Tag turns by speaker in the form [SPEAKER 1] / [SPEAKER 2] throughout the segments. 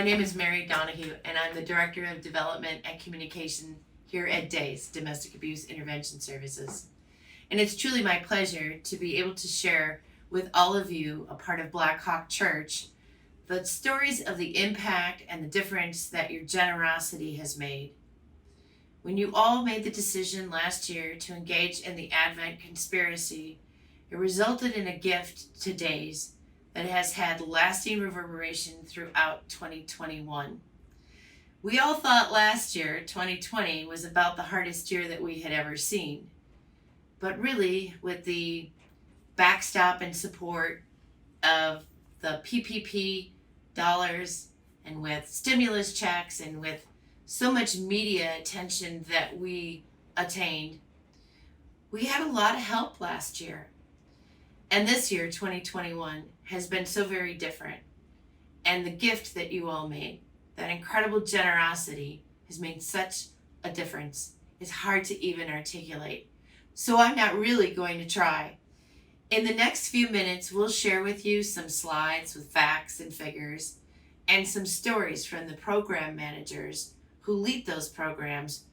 [SPEAKER 1] My name is Mary Donahue, and I'm the Director of Development and Communication here at DAYS, Domestic Abuse Intervention Services. And it's truly my pleasure to be able to share with all of you, a part of Blackhawk Church, the stories of the impact and the difference that your generosity has made. When you all made the decision last year to engage in the Advent conspiracy, it resulted in a gift to DAYS that has had lasting reverberation throughout 2021. We all thought last year, 2020, was about the hardest year that we had ever seen. But really, with the backstop and support of the PPP dollars and with stimulus checks and with so much media attention that we attained, we had a lot of help last year. And this year, 2021, has been so very different. And the gift that you all made, that incredible generosity, has made such a difference. It's hard to even articulate. So I'm not really going to try. In the next few minutes, we'll share with you some slides with facts and figures and some stories from the program managers who lead those programs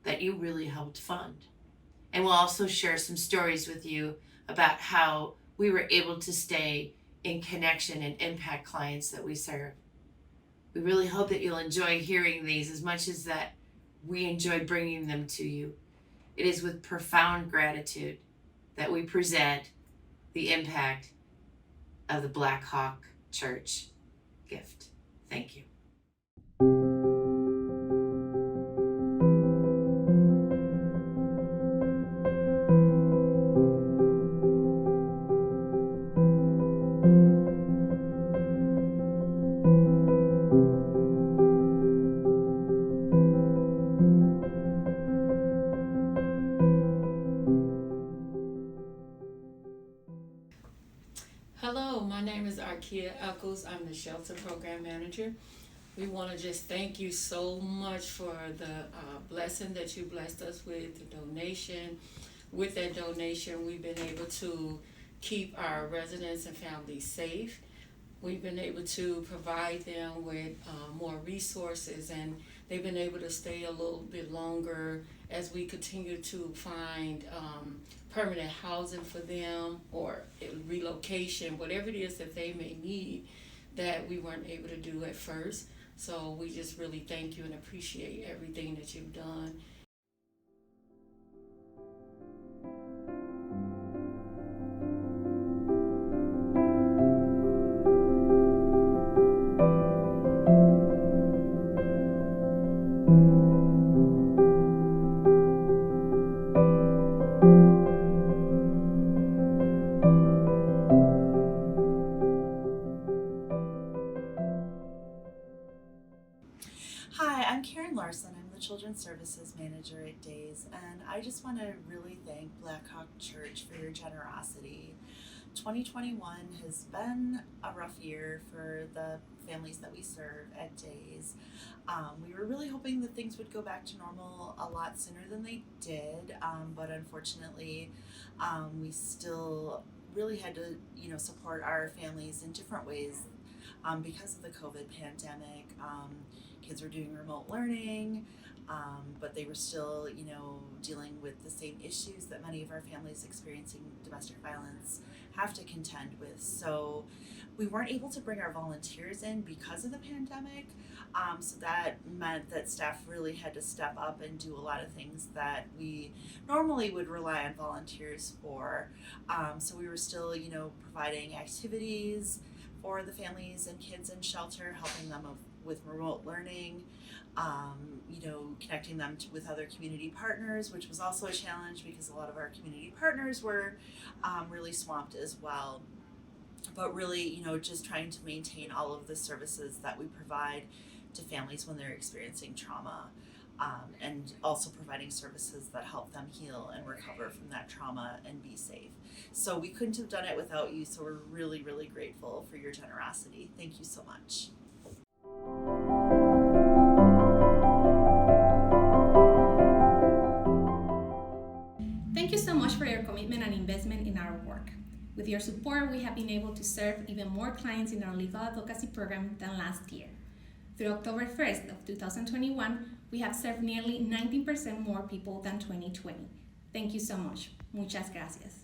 [SPEAKER 1] that you really helped fund. And we'll also share some stories with you about how we were able to stay in connection and impact clients that we serve. We really hope that you'll enjoy hearing these as much as that we enjoyed bringing them to you. It is with profound gratitude that we present the impact of the Blackhawk Church gift. Thank you.
[SPEAKER 2] Hello, my name is Arkia Eccles. I'm the Shelter Program Manager. We want to just thank you so much for the blessing that you blessed us with, the donation. With that donation, we've been able to keep our residents and families safe. We've been able to provide them with more resources, and they've been able to stay a little bit longer as we continue to find permanent housing for them or relocation, whatever it is that they may need that we weren't able to do at first. So we just really thank you and appreciate everything that you've done.
[SPEAKER 3] I'm the Children's Services Manager at DAYS, and I just want to really thank Blackhawk Church for your generosity. 2021 has been a rough year for the families that we serve at DAYS. We were really hoping that things would go back to normal a lot sooner than they did, but unfortunately, we still really had to, support our families in different ways because of the COVID pandemic. Kids were doing remote learning, but they were still, dealing with the same issues that many of our families experiencing domestic violence have to contend with. So we weren't able to bring our volunteers in because of the pandemic. So that meant that staff really had to step up and do a lot of things that we normally would rely on volunteers for. So we were still, providing activities for the families and kids in shelter, helping them with remote learning, connecting them with other community partners, which was also a challenge because a lot of our community partners were really swamped as well. But really, just trying to maintain all of the services that we provide to families when they're experiencing trauma, and also providing services that help them heal and recover from that trauma and be safe. So we couldn't have done it without you, so we're really, really grateful for your generosity. Thank you so much.
[SPEAKER 4] Thank you so much for your commitment and investment in our work. With your support, we have been able to serve even more clients in our legal advocacy program than last year. Through October 1st of 2021, we have served nearly 19% more people than 2020. Thank you so much. Muchas gracias.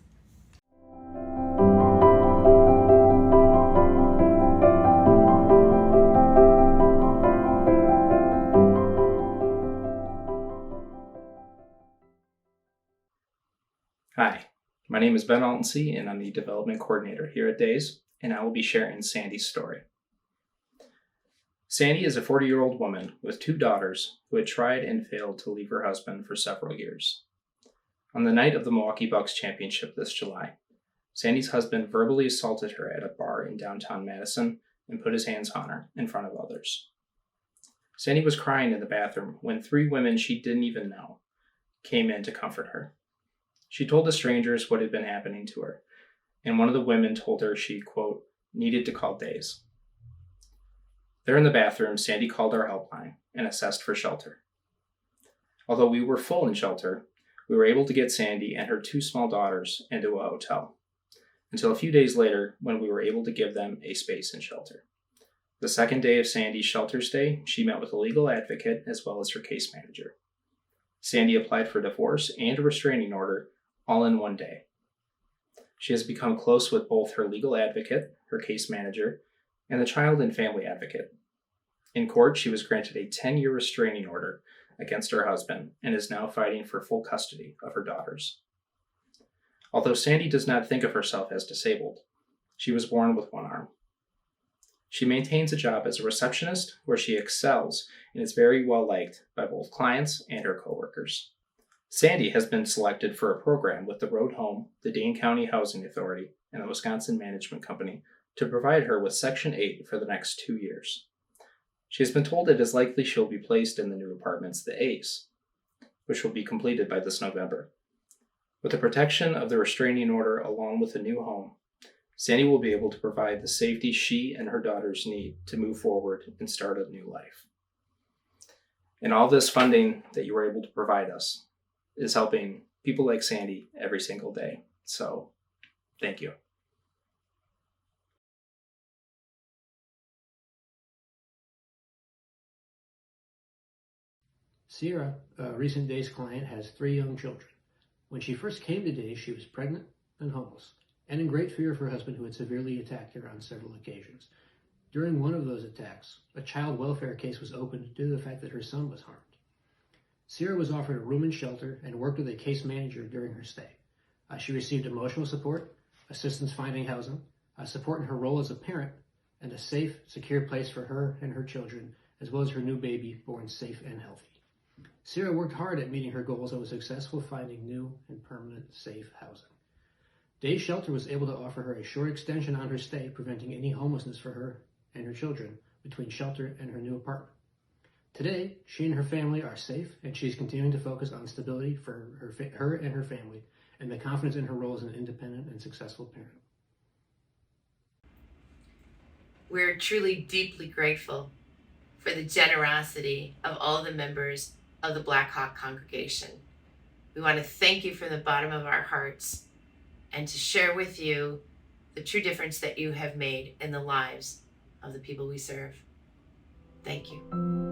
[SPEAKER 5] Hi, my name is Ben Altensee, and I'm the Development Coordinator here at Days, and I will be sharing Sandy's story. Sandy is a 40-year-old woman with 2 daughters who had tried and failed to leave her husband for several years. On the night of the Milwaukee Bucks championship this July, Sandy's husband verbally assaulted her at a bar in downtown Madison and put his hands on her in front of others. Sandy was crying in the bathroom when 3 women she didn't even know came in to comfort her. She told the strangers what had been happening to her, and one of the women told her she, quote, needed to call Days. There in the bathroom, Sandy called our helpline and assessed for shelter. Although we were full in shelter, we were able to get Sandy and her 2 small daughters into a hotel, until a few days later when we were able to give them a space in shelter. The second day of Sandy's shelter stay, she met with a legal advocate as well as her case manager. Sandy applied for divorce and a restraining order all in one day. She has become close with both her legal advocate, her case manager, and the child and family advocate. In court, she was granted a 10-year restraining order against her husband and is now fighting for full custody of her daughters. Although Sandy does not think of herself as disabled, she was born with one arm. She maintains a job as a receptionist where she excels and is very well liked by both clients and her coworkers. Sandy has been selected for a program with the Road Home, the Dane County Housing Authority, and the Wisconsin Management Company to provide her with Section 8 for the next 2 years. She has been told it is likely she'll be placed in the new apartments, the A's, which will be completed by this November. With the protection of the restraining order along with a new home, Sandy will be able to provide the safety she and her daughters need to move forward and start a new life. And all this funding that you were able to provide us is helping people like Sandy every single day. So, thank you.
[SPEAKER 6] Sierra, a recent Days client, has 3 young children. When she first came to Days, she was pregnant and homeless, and in great fear of her husband, who had severely attacked her on several occasions. During one of those attacks, a child welfare case was opened due to the fact that her son was harmed. Sierra was offered a room and shelter and worked with a case manager during her stay. She received emotional support, assistance finding housing, support in her role as a parent, and a safe, secure place for her and her children, as well as her new baby born safe and healthy. Sierra worked hard at meeting her goals and was successful finding new and permanent safe housing. Days Shelter was able to offer her a short extension on her stay, preventing any homelessness for her and her children between shelter and her new apartment. Today, she and her family are safe, and she is continuing to focus on stability for her and her family, and the confidence in her role as an independent and successful parent.
[SPEAKER 1] We're truly deeply grateful for the generosity of all the members of the Blackhawk congregation. We want to thank you from the bottom of our hearts and to share with you the true difference that you have made in the lives of the people we serve. Thank you.